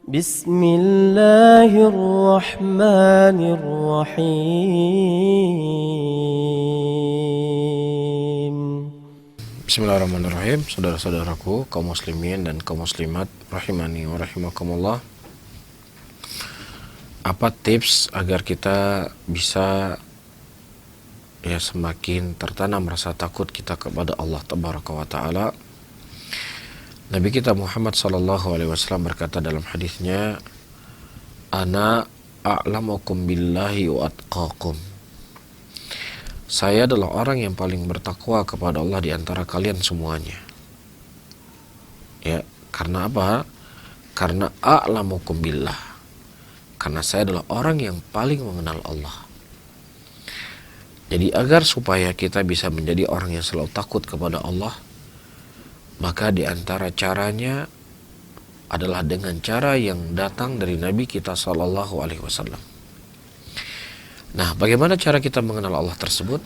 بسم الله الرحمن الرحيم. Bismillahirrahmanirrahim. Saudara-saudaraku, kaum muslimin dan kaum muslimat rahimani wa rahimakumullah. Apa tips agar kita bisa semakin tertanam rasa takut kita kepada Allah Tabaraka wa Ta'ala? Nabi kita Muhammad sallallahu alaihi wasallam berkata dalam hadisnya, "Ana a'lamukum billahi wa atqakum." Saya adalah orang yang paling bertakwa kepada Allah di antara kalian semuanya. Ya, karena apa? Karena a'lamukum billah. Karena saya adalah orang yang paling mengenal Allah. Jadi agar supaya kita bisa menjadi orang yang selalu takut kepada Allah, maka di antara caranya adalah dengan cara yang datang dari Nabi kita sallallahu alaihi wasallam. Nah, bagaimana cara kita mengenal Allah tersebut?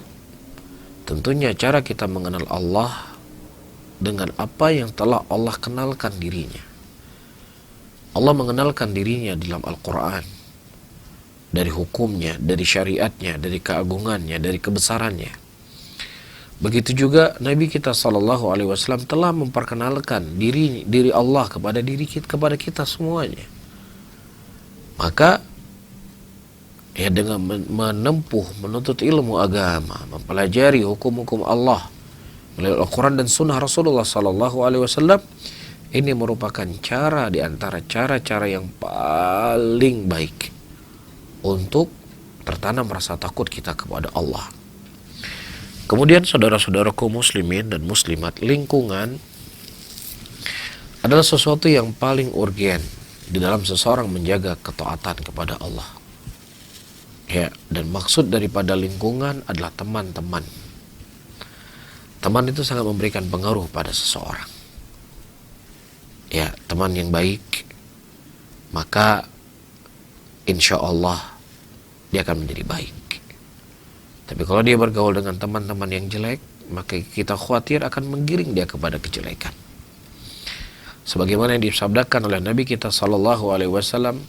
Tentunya cara kita mengenal Allah dengan apa yang telah Allah kenalkan dirinya. Allah mengenalkan dirinya dalam Al-Quran, dari hukumnya, dari syariatnya, dari keagungannya, dari kebesarannya. Begitu juga Nabi kita sallallahu alaihi wasallam telah memperkenalkan diri Allah kepada kepada kita semuanya. Maka dengan menuntut ilmu agama, mempelajari hukum-hukum Allah melalui Al-Quran dan Sunnah Rasulullah sallallahu alaihi wasallam, ini merupakan cara di antara cara-cara yang paling baik untuk tertanam rasa takut kita kepada Allah. Kemudian saudara-saudaraku muslimin dan muslimat, lingkungan adalah sesuatu yang paling urgen di dalam seseorang menjaga ketaatan kepada Allah. Ya, dan maksud daripada lingkungan adalah teman-teman. Teman itu sangat memberikan pengaruh pada seseorang. Ya, teman yang baik, maka insya Allah dia akan menjadi baik. Tapi kalau dia bergaul dengan teman-teman yang jelek, maka kita khawatir akan menggiring dia kepada kejelekan. Sebagaimana yang disabdakan oleh Nabi kita sallallahu alaihi wasallam,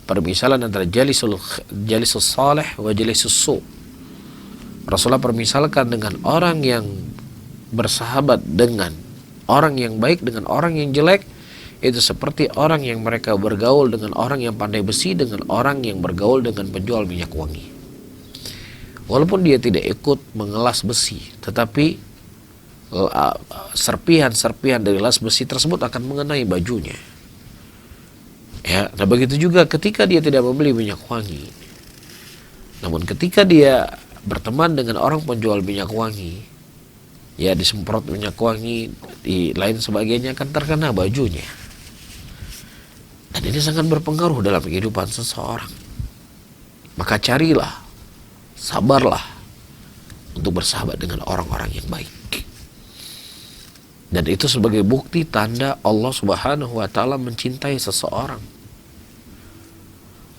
permisalan antara jalisus salih wa jalisus su. Rasulullah permisalkan dengan orang yang bersahabat dengan orang yang baik dengan orang yang jelek, itu seperti orang yang mereka bergaul dengan orang yang pandai besi dengan orang yang bergaul dengan penjual minyak wangi. Walaupun dia tidak ikut mengelas besi, tetapi serpihan-serpihan dari las besi tersebut akan mengenai bajunya. Ya, nah begitu juga ketika dia tidak membeli minyak wangi. Namun ketika dia berteman dengan orang penjual minyak wangi, ya disemprot minyak wangi, di lain sebagainya, akan terkena bajunya. Dan ini sangat berpengaruh dalam kehidupan seseorang. Maka carilah, sabarlah untuk bersahabat dengan orang-orang yang baik. Dan itu sebagai bukti tanda Allah Subhanahu wa Ta'ala mencintai seseorang.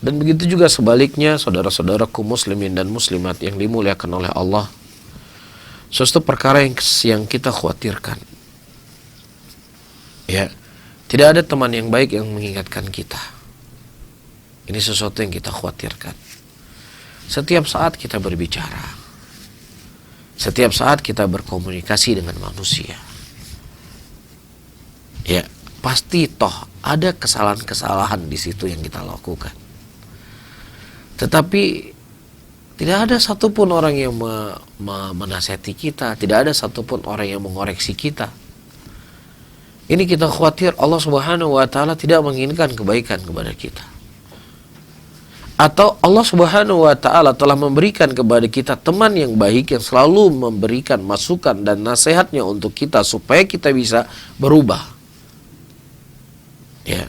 Dan begitu juga sebaliknya, saudara-saudaraku muslimin dan muslimat yang dimuliakan oleh Allah, sesuatu perkara yang kita khawatirkan. Ya, tidak ada teman yang baik yang mengingatkan kita. Ini sesuatu yang kita khawatirkan. Setiap saat kita berbicara, setiap saat kita berkomunikasi dengan manusia, ya pasti toh ada kesalahan-kesalahan di situ yang kita lakukan. Tetapi tidak ada satupun orang yang menasihati kita, tidak ada satupun orang yang mengoreksi kita. Ini kita khawatir Allah Subhanahu wa Ta'ala tidak menginginkan kebaikan kepada kita. Atau Allah Subhanahu wa Ta'ala telah memberikan kepada kita teman yang baik yang selalu memberikan masukan dan nasihatnya untuk kita supaya kita bisa berubah. Ya.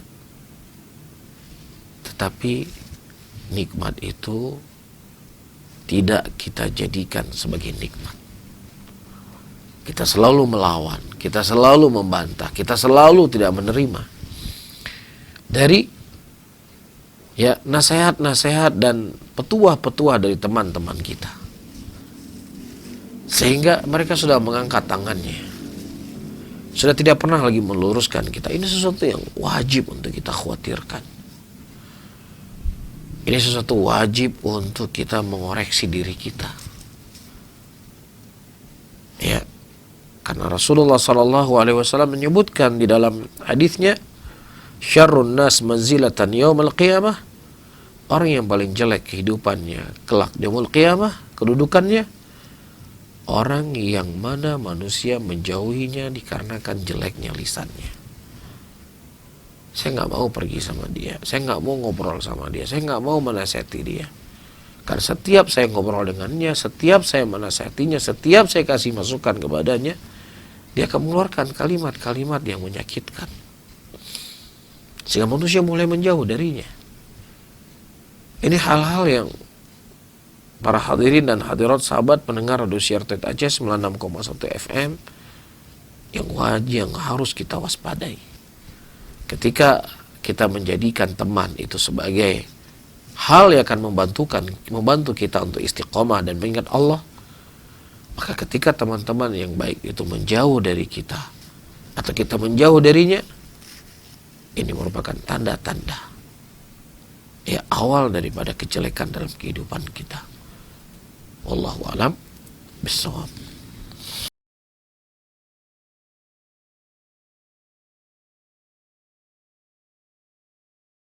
Tetapi nikmat itu tidak kita jadikan sebagai nikmat. Kita selalu melawan, kita selalu membantah, kita selalu tidak menerima dari nasihat-nasihat dan petuah-petuah dari teman-teman kita. Sehingga mereka sudah mengangkat tangannya. sudah tidak pernah lagi meluruskan kita. Ini sesuatu yang wajib untuk kita khawatirkan. Ini sesuatu wajib untuk kita mengoreksi diri kita. Ya, karena Rasulullah SAW menyebutkan di dalam hadisnya, syarrun nas manzilatan yaumil qiyamah, orang yang paling jelek kehidupannya kelak di yaumil qiyamah, kedudukannya, orang yang mana manusia menjauhinya dikarenakan jeleknya lisannya. Saya nggak mau pergi sama dia, saya nggak mau ngobrol sama dia, saya nggak mau menasihati dia. Karena setiap saya ngobrol dengannya, setiap saya menasihatinya, setiap saya kasih masukan kepadanya, dia akan mengeluarkan kalimat-kalimat yang menyakitkan. Sehingga manusia mulai menjauh darinya. Ini hal-hal yang para hadirin dan hadirat sahabat pendengar Radio Siar Tauhid Aceh 96,1 FM yang wajib, yang harus kita waspadai. Ketika kita menjadikan teman itu sebagai hal yang akan membantu kita untuk istiqomah dan mengingat Allah, maka ketika teman-teman yang baik itu menjauh dari kita atau kita menjauh darinya, ini merupakan tanda-tanda ya awal daripada kejelekan dalam kehidupan kita. Wallahu a'lam bishawab.